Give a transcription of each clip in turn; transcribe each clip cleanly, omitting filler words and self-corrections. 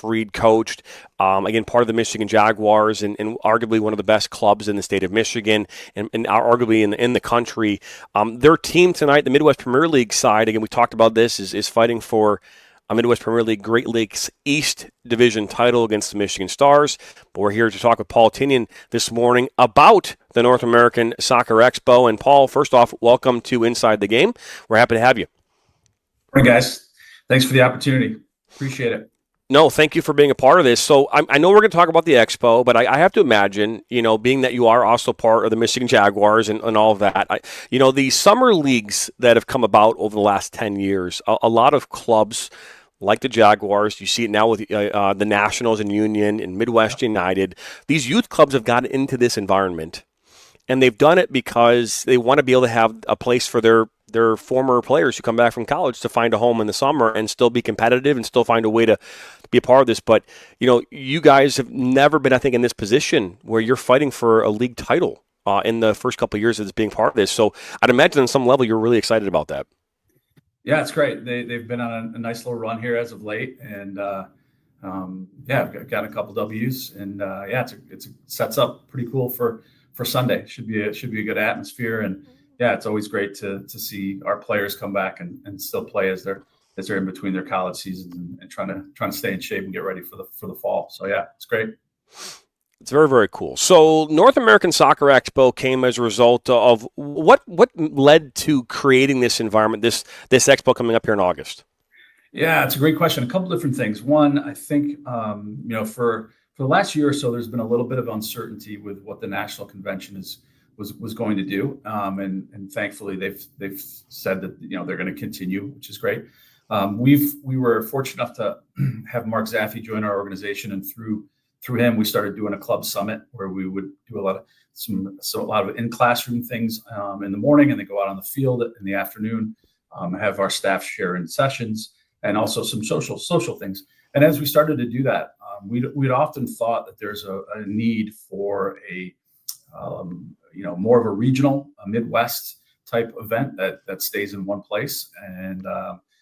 Reed coached. Again, part of the Michigan Jaguars and arguably one of the best clubs in the state of Michigan and arguably in the country. Their team tonight, the Midwest Premier League side, again, we talked about this, is fighting for a Midwest Premier League Great Lakes East Division title against the Michigan Stars. But we're here to talk with Paul Tinnion this morning about the North American Soccer Expo. And Paul, first off, welcome to Inside the Game. We're happy to have you. Morning, guys. Thanks for the opportunity. Appreciate it. No, thank you for being a part of this. So I know we're going to talk about the Expo, but I have to imagine, being that you are also part of the Michigan Jaguars and all of that, the summer leagues that have come about over the last 10 years, a lot of clubs like the Jaguars, you see it now with the Nationals and Union and Midwest United. These youth clubs have gotten into this environment, and they've done it because they want to be able to have a place for their former players who come back from college to find a home in the summer and still be competitive and still find a way to be a part of this. But, you guys have never been, I think, in this position where you're fighting for a league title in the first couple of years of this being part of this. So I'd imagine on some level you're really excited about that. Yeah, it's great. They've been on a nice little run here as of late, and I've got a couple W's, and it sets up pretty cool for Sunday. Should be a good atmosphere, and it's always great to see our players come back and still play as they're in between their college seasons and trying to stay in shape and get ready for the fall. So it's great. It's very, very cool. So North American Soccer Expo came as a result of what led to creating this environment, this expo coming up here in August? Yeah, it's a great question. A couple different things. One, I think, for the last year or so, there's been a little bit of uncertainty with what the national convention was going to do. And thankfully they've said that, they're going to continue, which is great. We were fortunate enough to have Mark Zaffe join our organization, and through him, we started doing a club summit where we would do a lot of in classroom things in the morning, and then go out on the field in the afternoon, have our staff share in sessions, and also some social things. And as we started to do that, we'd often thought that there's a need for a more of a regional, Midwest type event that stays in one place and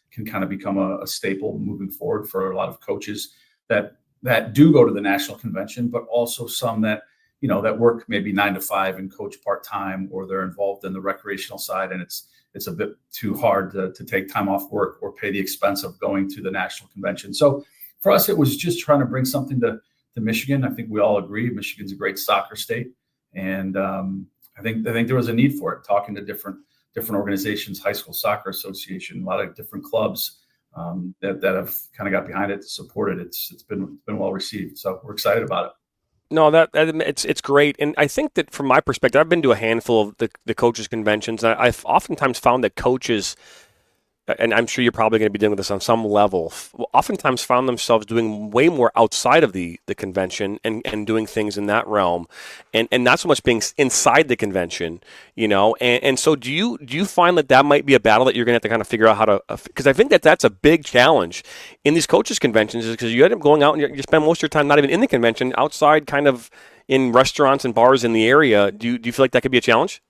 can kind of become a staple moving forward for a lot of coaches that do go to the national convention, but also some that work maybe 9 to 5 and coach part-time, or they're involved in the recreational side, and it's a bit too hard to take time off work or pay the expense of going to the national convention. So for us, it was just trying to bring something to Michigan. I think we all agree Michigan's a great soccer state, and I think there was a need for it. Talking to different organizations, High School Soccer Association, a lot of different clubs that have kind of got behind it to support it. It's been well received, so we're excited about it. No, it's great, and I think that from my perspective, I've been to a handful of the coaches conventions. I've oftentimes found that coaches, and I'm sure you're probably going to be dealing with this on some level, oftentimes found themselves doing way more outside of the convention and doing things in that realm, and not so much being inside the convention, and so do you find that might be a battle that you're going to have to kind of figure out how to, because I think that's a big challenge in these coaches conventions, is because you end up going out and you spend most of your time not even in the convention, outside kind of in restaurants and bars in the area. Do you feel like that could be a challenge?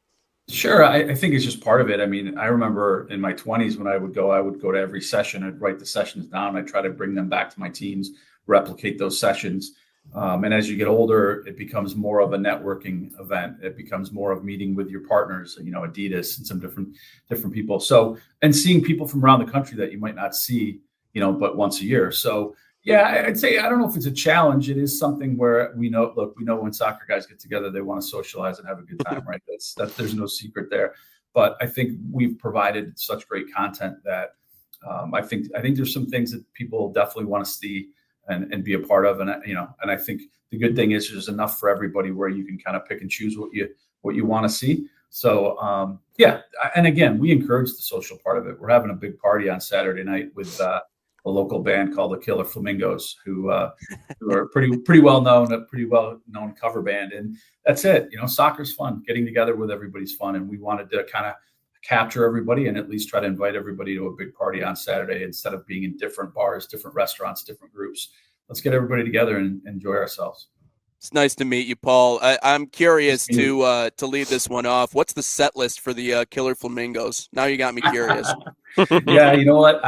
Sure. I think it's just part of it. I mean, I remember in my 20s when I would go to every session. I'd write the sessions down. I'd try to bring them back to my teams, replicate those sessions. And as you get older, it becomes more of a networking event. It becomes more of meeting with your partners, Adidas and some different people. So, and seeing people from around the country that you might not see, but once a year. So yeah, I'd say, I don't know if it's a challenge. It is something where we know when soccer guys get together, they want to socialize and have a good time, right? There's no secret there. But I think we've provided such great content that I think there's some things that people definitely want to see and be a part of. And, and I think the good thing is there's enough for everybody where you can kind of pick and choose what you want to see. So, and again, we encourage the social part of it. We're having a big party on Saturday night with a local band called the Killer Flamingos, who are pretty well known, a pretty well known cover band. And that's it. Soccer's fun. Getting together with everybody's fun. And we wanted to kind of capture everybody and at least try to invite everybody to a big party on Saturday instead of being in different bars, different restaurants, different groups. Let's get everybody together and enjoy ourselves. It's nice to meet you, Paul. I'm curious to lead this one off. What's the set list for the Killer Flamingos? Now you got me curious. Yeah, you know what?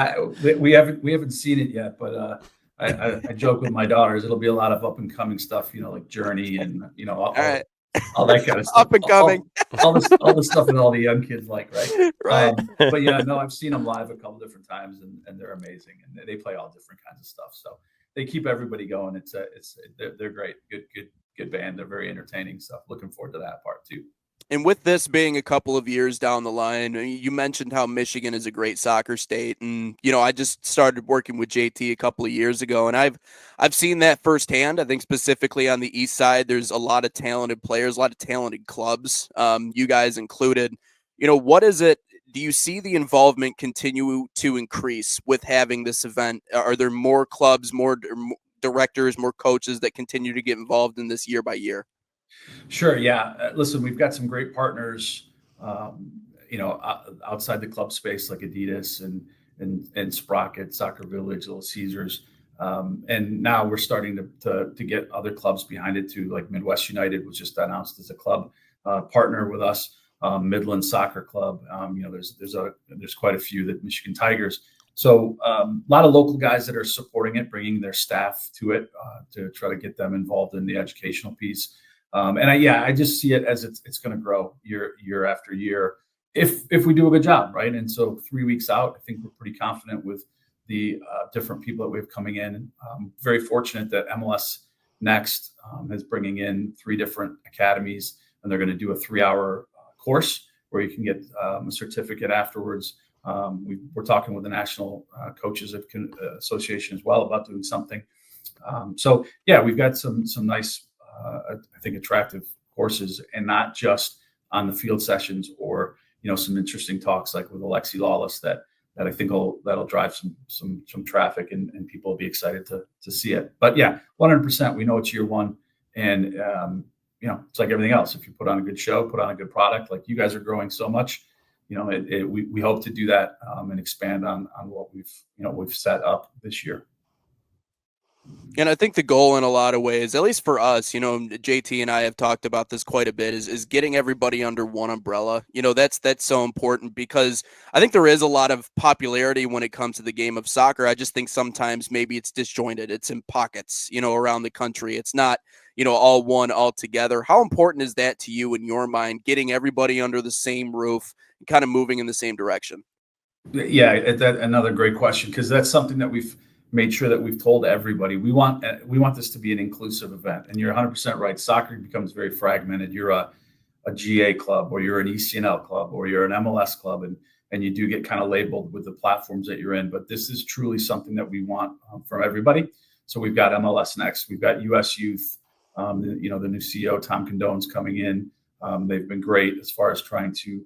We haven't seen it yet, but I joke with my daughters, it'll be a lot of up and coming stuff, like Journey and, All right. all that kind of stuff. Up and coming. All the stuff that all the young kids like, right? Right. But yeah, no, I've seen them live a couple different times, and they're amazing, and they play all different kinds of stuff. So they keep everybody going. They're great, good band. They're very entertaining. So looking forward to that part too. And with this being a couple of years down the line, you mentioned how Michigan is a great soccer state. And, I just started working with JT a couple of years ago, and I've seen that firsthand. I think specifically on the east side, there's a lot of talented players, a lot of talented clubs, you guys included. What is it? Do you see the involvement continue to increase with having this event? Are there more clubs, more directors, more coaches that continue to get involved in this year by year? Sure. Yeah. Listen, we've got some great partners, outside the club space like Adidas and Sprocket, Soccer Village, Little Caesars. And now we're starting to get other clubs behind it too, like Midwest United was just announced as a club partner with us. Midland Soccer Club. There's quite a few, that Michigan Tigers. So a lot of local guys that are supporting it, bringing their staff to it to try to get them involved in the educational piece. I just see it as it's going to grow year after year if we do a good job, right? And so 3 weeks out, I think we're pretty confident with the different people that we have coming in. Very fortunate that MLS Next is bringing in 3 different academies, and they're going to do a 3-hour course where you can get a certificate afterwards. We're talking with the National Coaches Association as well about doing something. We've got some nice, I think, attractive courses, and not just on the field sessions or some interesting talks like with Alexi Lawless that I think that'll drive some traffic and people will be excited to see it. But yeah, 100%. We know it's year one, and it's like everything else. If you put on a good show, put on a good product, like you guys are growing so much, we hope to do that and expand on what we've set up this year. And I think the goal in a lot of ways, at least for us, JT and I have talked about this quite a bit, is getting everybody under one umbrella. That's so important, because I think there is a lot of popularity when it comes to the game of soccer. I just think sometimes maybe it's disjointed. It's in pockets, around the country. It's not, all one all together. How important is that to you in your mind, getting everybody under the same roof and kind of moving in the same direction? Yeah, another great question, because that's something that we've made sure that we've told everybody. We want this to be an inclusive event, and you're 100% right. Soccer becomes very fragmented. You're a GA club, or you're an ECNL club, or you're an MLS club, and you do get kind of labeled with the platforms that you're in. But this is truly something that we want from everybody. So we've got MLS Next, we've got US Youth, the new CEO Tom Condone's coming in. They've been great as far as trying to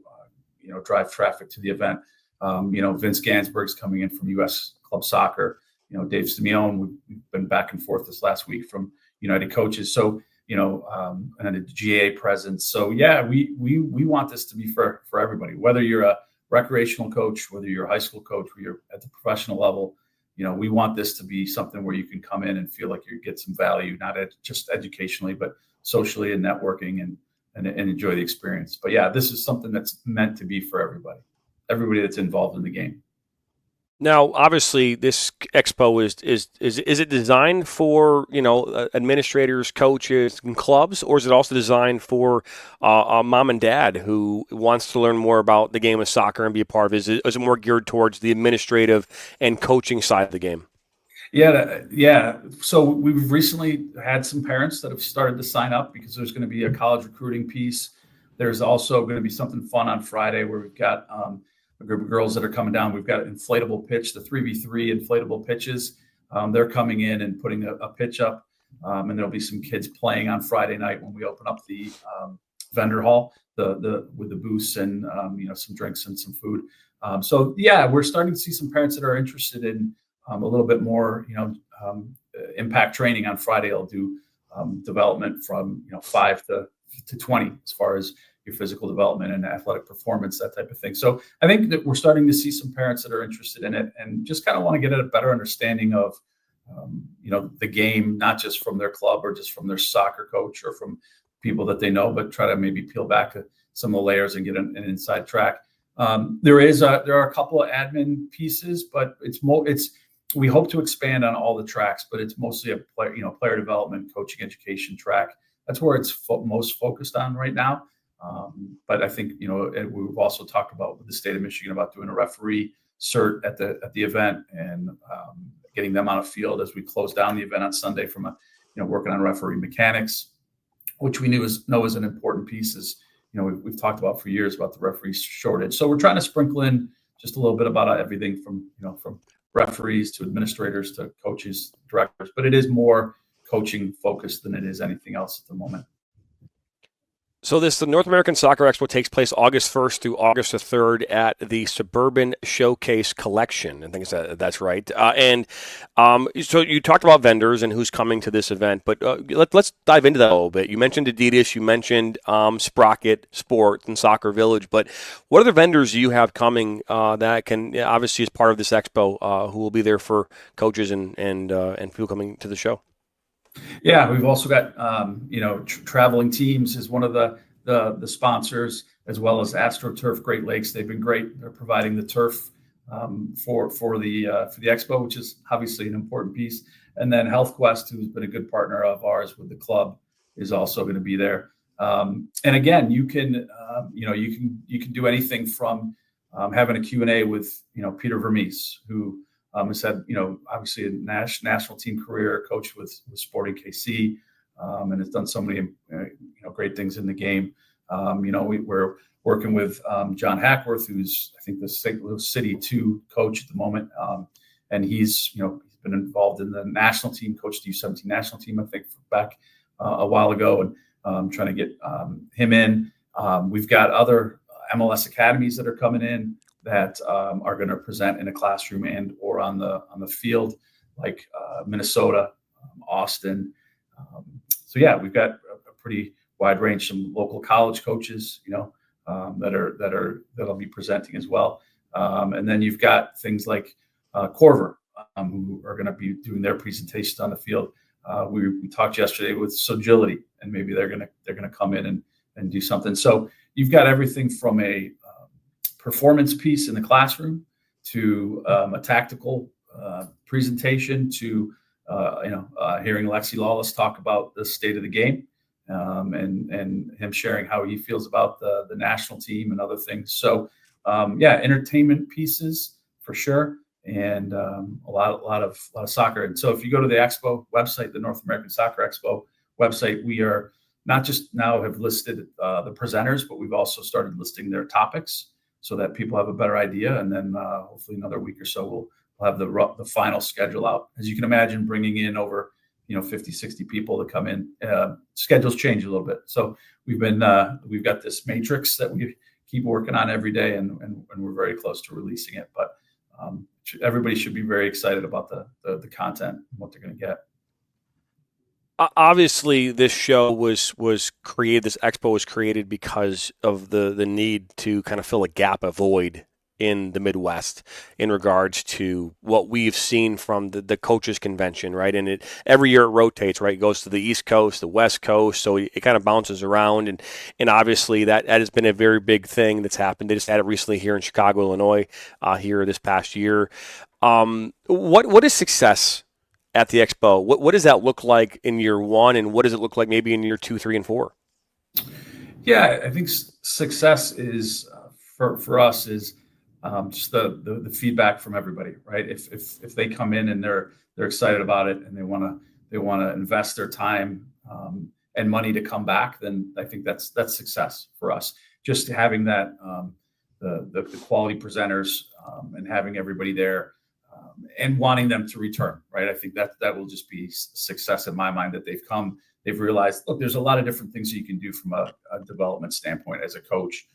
drive traffic to the event. Vince Gansberg's coming in from US Club Soccer. Dave Simeone, we've been back and forth this last week from United Coaches. So, and a GA presence. So yeah, we want this to be for everybody, whether you're a recreational coach, whether you're a high school coach, or you're at the professional level. We want this to be something where you can come in and feel like you get some value, not just educationally, but socially and networking and enjoy the experience. But yeah, this is something that's meant to be for everybody that's involved in the game. Now, obviously, this expo is it designed for administrators, coaches, and clubs, or is it also designed for a mom and dad who wants to learn more about the game of soccer and be a part of it? Is it more geared towards the administrative and coaching side of the game? Yeah. So we've recently had some parents that have started to sign up, because there's going to be a college recruiting piece. There's also going to be something fun on Friday where we've got a group of girls that are coming down. We've got an inflatable pitch, the 3v3 inflatable pitches. They're coming in and putting a pitch up, and there'll be some kids playing on Friday night when we open up the vendor hall, with the booths and some drinks and some food. So yeah, we're starting to see some parents that are interested in a little bit more, impact training on Friday. I'll do development from 5 to 20 as far as your physical development and athletic performance, that type of thing. So I think that we're starting to see some parents that are interested in it and just kind of want to get a better understanding of, the game, not just from their club or just from their soccer coach or from people that they know, but try to maybe peel back to some of the layers and get an inside track. There are a couple of admin pieces, but we hope to expand on all the tracks, but it's mostly a player development, coaching, education track. That's where it's most focused on right now. But I think we've also talked about with the state of Michigan about doing a referee cert at the event and getting them on a field as we close down the event on Sunday from working on referee mechanics, which we know is an important piece. Is we've talked about for years about the referee shortage. So we're trying to sprinkle in just a little bit about everything from referees to administrators to coaches, directors, but it is more coaching focused than it is anything else at the moment. So the North American Soccer Expo takes place August 1st through August the 3rd at the Suburban Showcase Collection. I think that's right. So you talked about vendors and who's coming to this event, but let's dive into that a little bit. You mentioned Adidas, you mentioned Sprocket Sports and Soccer Village, but what other vendors do you have coming that can obviously as part of this expo who will be there for coaches and people coming to the show? Yeah, we've also got traveling teams is one of the sponsors, as well as AstroTurf Great Lakes. They've been great. They're providing the turf for the expo, which is obviously an important piece. And then HealthQuest, who's been a good partner of ours with the club, is also going to be there. And again, you can do anything from having a Q&A with Peter Vermees, who has had, obviously a national team career, coached with Sporting KC, and has done so many, great things in the game. We're working with John Hackworth, who's, I think, the St. Louis City 2 coach at the moment. And he's been involved in the national team, coached the U17 national team, I think, back a while ago, and trying to get him in. We've got other MLS academies that are coming in that are going to present in a classroom and or on the field, like Minnesota, Austin. So yeah, we've got a pretty wide range. Some local college coaches, that'll be presenting as well. And then you've got things like Corver, who are going to be doing their presentations on the field. We talked yesterday with Sogility, and maybe they're going to come in and do something. So you've got everything from a performance piece in the classroom to a tactical presentation to hearing Alexi Lawless talk about the state of the game, and him sharing how he feels about the national team and other things. So entertainment pieces for sure, and a lot of soccer. And so if you go to the expo website, the North American Soccer Expo website, we are not just now have listed the presenters, but we've also started listing their topics, so that people have a better idea. And then hopefully another week or so, we'll have the final schedule out. As you can imagine, bringing in over 50, 60 people to come in, schedules change a little bit. So we've got this matrix that we keep working on every day, and we're very close to releasing it. But everybody should be very excited about the content and what they're going to get. Obviously, this show was created. This expo was created because of the need to kind of fill a gap, a void in the Midwest in regards to what we've seen from the coaches convention, right? And every year it rotates, right? It goes to the East Coast, the West Coast, so it kind of bounces around. And obviously that has been a very big thing that's happened. They just had it recently here in Chicago, Illinois, here this past year. What is success at the expo? What does that look like in year one, and what does it look like maybe in year 2, 3, and 4? Yeah, I think success is for us is just the feedback from everybody, right? If they come in and they're excited about it and they want to invest their time and money to come back, then I think that's success for us. Just having that the quality presenters and having everybody there. And wanting them to return, right? I think that will just be success in my mind, that they've realized, look, there's a lot of different things that you can do from a development standpoint as a coach,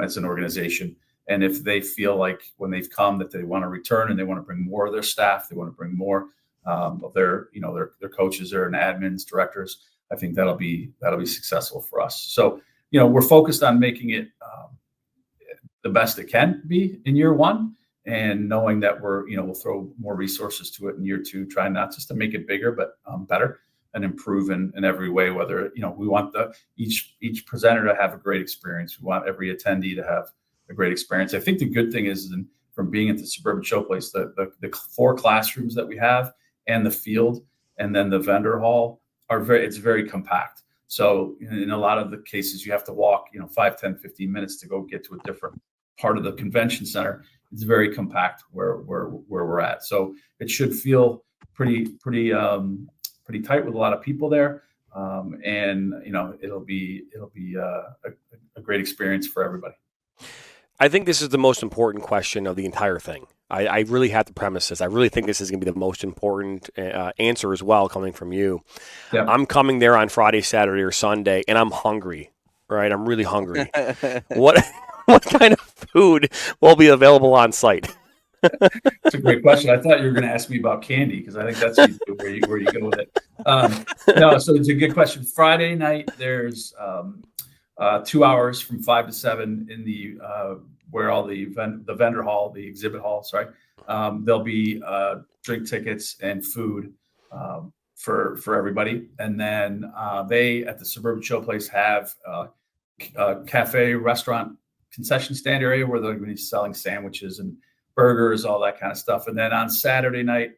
as an organization. And if they feel like when they've come that they want to return and they want to bring more of their staff, they want to bring more of their coaches or admins, directors, I think that'll be successful for us. So, we're focused on making it the best it can be in year one. And knowing that we'll throw more resources to it in year 2, trying not just to make it bigger, but better and improve in every way. Whether, we want each presenter to have a great experience. We want every attendee to have a great experience. I think the good thing is, and from being at the Suburban Showplace. The 4 classrooms that we have and the field and then the vendor hall it's very compact. So in a lot of the cases, you have to walk, 5, 10, 15 minutes to go get to a different part of the convention center. It's very compact where we're at. So it should feel pretty tight with a lot of people there. And it'll be a great experience for everybody. I think this is the most important question of the entire thing. I really have to premise this. I really think this is going to be the most important answer as well, coming from you. Yeah. I'm coming there on Friday, Saturday, or Sunday, and I'm hungry. Right, I'm really hungry. What kind of food will be available on site? It's a great question. I thought you were going to ask me about candy, because I think that's where you go with it. No, so it's a good question. Friday night, there's 2 hours from 5 to 7 in the where all the vendor hall, the exhibit hall. Sorry, there'll be drink tickets and food for everybody, and then they at the Suburban Showplace have a cafe, restaurant, concession stand area where they're going to be selling sandwiches and burgers, all that kind of stuff. And then on Saturday night,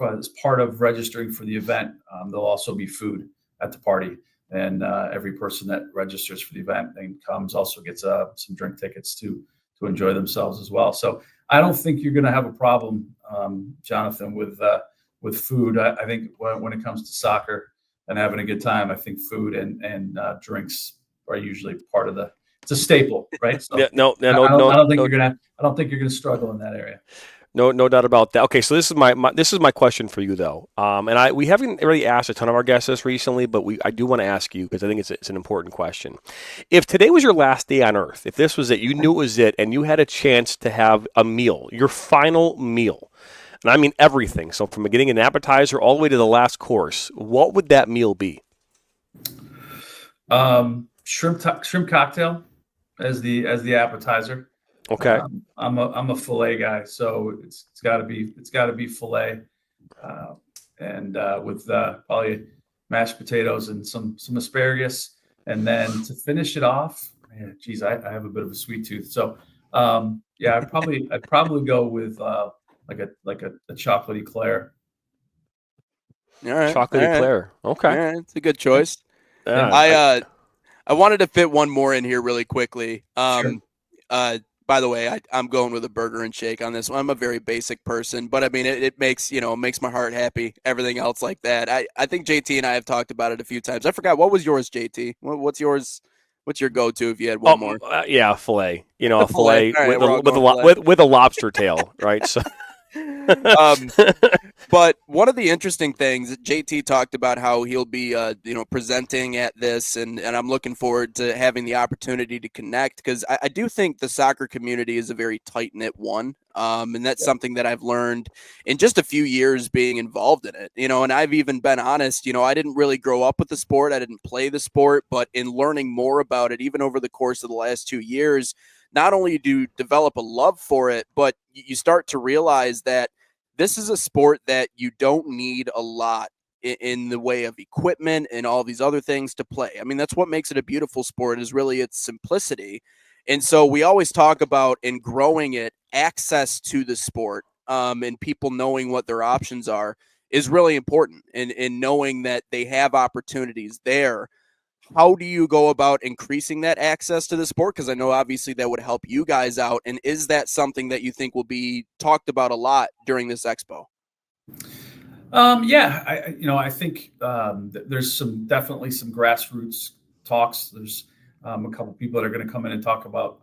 as part of registering for the event, there'll also be food at the party. And every person that registers for the event and comes also gets some drink tickets to enjoy themselves as well. So I don't think you're going to have a problem, Jonathan, with food. I think when it comes to soccer and having a good time, I think food and drinks are usually part of it's a staple, right? So I don't think you're gonna struggle in that area. No doubt about that. Okay, so this is my question for you though, and we haven't really asked a ton of our guests this recently, but I do want to ask you because I think it's an important question. If today was your last day on Earth, if this was it, you knew it was it, and you had a chance to have a meal, your final meal, and I mean everything, so from getting an appetizer all the way to the last course, what would that meal be? Shrimp cocktail as the appetizer. Okay. I'm a fillet guy, so it's got to be fillet, and with probably mashed potatoes and some asparagus, and then to finish it off, man, geez, I have a bit of a sweet tooth, so yeah, I'd probably go with like a chocolate eclair. All right, chocolate eclair. Okay, all right, it's a good choice. I wanted to fit one more in here really quickly. Sure. By the way, I'm going with a burger and shake on this one. I'm a very basic person, but I mean, it makes my heart happy. Everything else like that. I think JT and I have talked about it a few times. I forgot, what was yours, JT? What's yours? What's your go-to if you had one more? Yeah, fillet. A fillet right, with a lobster tail, right? So. But one of the interesting things that JT talked about, how he'll be presenting at this, and I'm looking forward to having the opportunity to connect, because I do think the soccer community is a very tight-knit one, and that's something that I've learned in just a few years being involved in it, and I've even been honest, I didn't really grow up with the sport, I didn't play the sport, but in learning more about it, even over the course of the last 2 years, not only do you develop a love for it, but you start to realize that this is a sport that you don't need a lot in the way of equipment and all these other things to play. I mean, that's what makes it a beautiful sport, is really its simplicity. And so we always talk about, in growing it, access to the sport, and people knowing what their options are is really important, and knowing that they have opportunities there. How do you go about increasing that access to the sport? Because I know obviously that would help you guys out. And is that something that you think will be talked about a lot during this expo? Yeah, I think there's definitely some grassroots talks. There's a couple people that are going to come in and talk about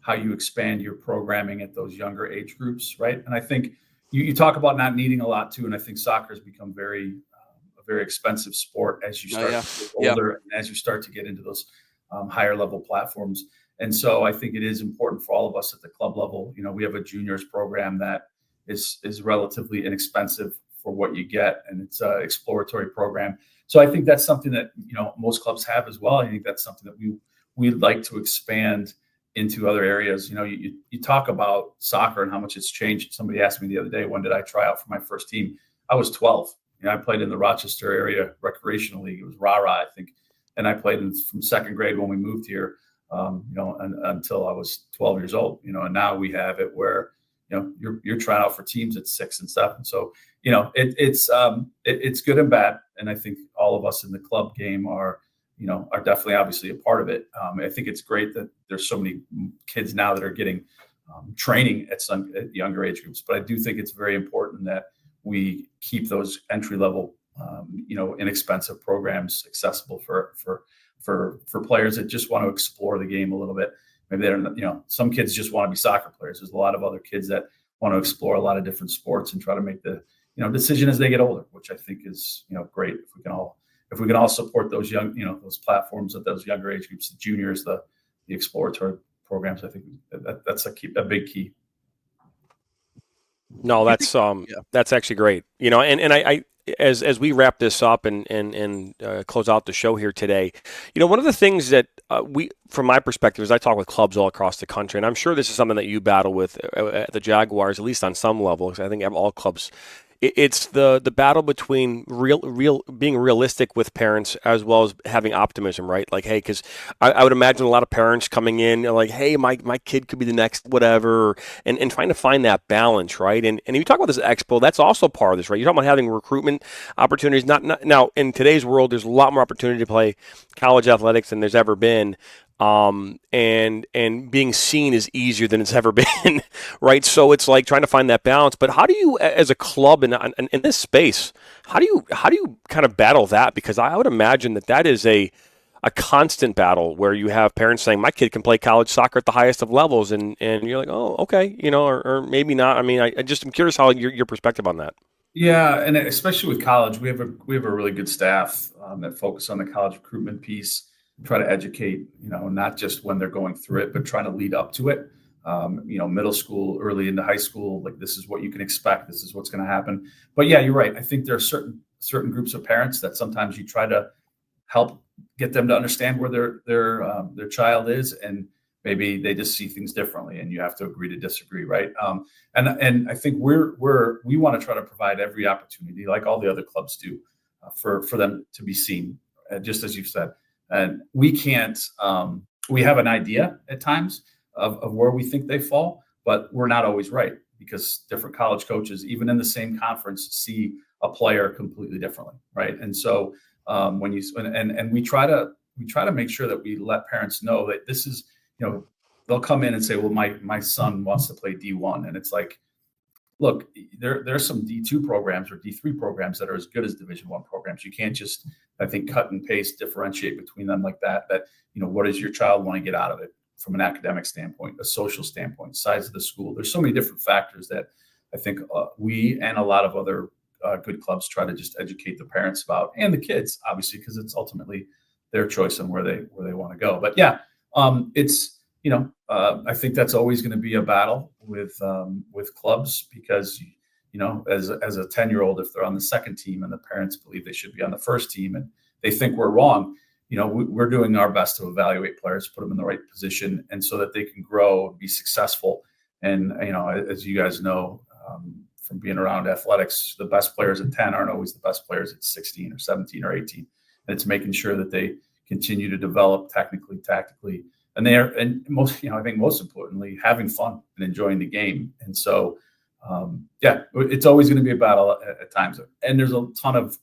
how you expand your programming at those younger age groups, right? And I think you talk about not needing a lot too, and I think soccer has become very expensive sport as you start to get older and as you start to get into those higher level platforms. And so I think it is important for all of us at the club level. We have a juniors program that is relatively inexpensive for what you get, and it's an exploratory program. So I think that's something that most clubs have as well. I think that's something that we'd like to expand into other areas. You talk about soccer and how much it's changed. Somebody asked me the other day, when did I try out for my first team? I was 12. I played in the Rochester area recreational league. It was RARA, I think. And I played from second grade when we moved here, until I was 12 years old, and now we have it where, you're trying out for teams at 6 and 7. So, it's good and bad. And I think all of us in the club game are definitely obviously a part of it. I think it's great that there's so many kids now that are getting training at younger age groups. But I do think it's very important that we keep those entry level, inexpensive programs accessible for players that just want to explore the game a little bit. Maybe they're, some kids just want to be soccer players. There's a lot of other kids that want to explore a lot of different sports and try to make the, decision as they get older, which I think is, great if we can all support those young, those platforms at those younger age groups, the juniors, the exploratory programs. I think that's a big key. No, that's actually great. And I as we wrap this up and close out the show here today, one of the things that from my perspective, is I talk with clubs all across the country, and I'm sure this is something that you battle with at the Jaguars, at least on some level, because I think all clubs. It's the battle between being realistic with parents as well as having optimism, right? Like, hey, because I would imagine a lot of parents coming in like, hey, my kid could be the next whatever, and trying to find that balance, right? And you talk about this expo, that's also part of this, right? You're talking about having recruitment opportunities. Not now in today's world, there's a lot more opportunity to play college athletics than there's ever been. And being seen is easier than it's ever been, right? So it's like trying to find that balance. But how do you, as a club in this space, how do you kind of battle that? Because I would imagine that is a constant battle where you have parents saying, my kid can play college soccer at the highest of levels, and you're like, oh, okay, or maybe not. I mean, I'm curious how your perspective on that. Yeah, and especially with college, we have a really good staff that focus on the college recruitment piece. Try to educate, not just when they're going through it, but trying to lead up to it. Middle school, early into high school, like this is what you can expect. This is what's going to happen. But yeah, you're right. I think there are certain groups of parents that sometimes you try to help get them to understand where their child is, and maybe they just see things differently, and you have to agree to disagree, right? And I think we want to try to provide every opportunity, like all the other clubs do, for them to be seen, just as you've said. And we can't, we have an idea at times of where we think they fall, but we're not always right, because different college coaches, even in the same conference, see a player completely differently. Right. And so we try to make sure that we let parents know that this is, they'll come in and say, well, my son wants to play D1. And it's like, look, there's some D2 programs or D3 programs that are as good as Division I programs. You can't just, I think, cut and paste, differentiate between them like that. What does your child want to get out of it from an academic standpoint, a social standpoint, size of the school? There's so many different factors that I think we and a lot of other good clubs try to just educate the parents about, and the kids, obviously, because it's ultimately their choice on where they want to go. But yeah, it's, I think that's always going to be a battle with clubs, because, as a 10-year-old, if they're on the second team and the parents believe they should be on the first team and they think we're wrong, we're doing our best to evaluate players, put them in the right position, and so that they can grow and be successful. And, as you guys know, from being around athletics, the best players at 10 aren't always the best players at 16 or 17 or 18. And it's making sure that they continue to develop technically, tactically, and I think most importantly, having fun and enjoying the game. And so, it's always going to be a battle at times. And there's a ton of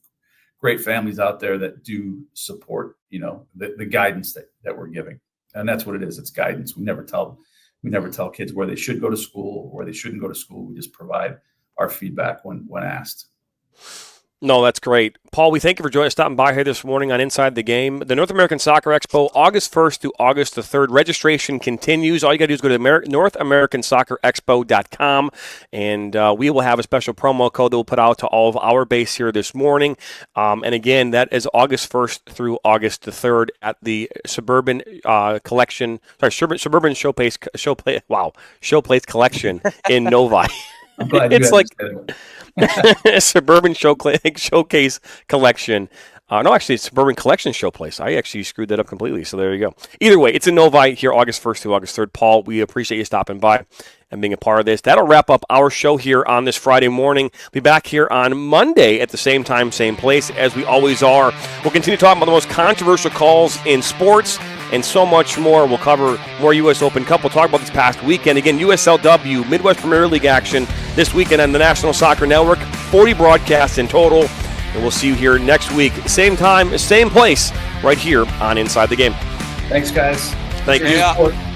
great families out there that do support, the guidance that we're giving. And that's what it is. It's guidance. We never tell kids where they should go to school or where they shouldn't go to school. We just provide our feedback when asked. No, that's great. Paul, we thank you for stopping by here this morning on Inside the Game. The North American Soccer Expo, August 1st through August the 3rd. Registration continues. All you got to do is go to NorthAmericanSoccerExpo.com, and we will have a special promo code that we'll put out to all of our base here this morning. And again, that is August 1st through August the 3rd at the Suburban Showplace Collection in Novi. I'm glad it's like Suburban Showcase Collection. No, actually, it's Suburban Collection Showplace. I actually screwed that up completely, so there you go. Either way, it's in Novi here August 1st through August 3rd. Paul, we appreciate you stopping by and being a part of this. That'll wrap up our show here on this Friday morning. Be back here on Monday at the same time, same place, as we always are. We'll continue talking about the most controversial calls in sports and so much more. We'll cover more U.S. Open Cup. We'll talk about this past weekend. Again, USLW, Midwest Premier League action this weekend on the National Soccer Network. 40 broadcasts in total. And we'll see you here next week. Same time, same place, right here on Inside the Game. Thanks, guys. Thank you. Yeah.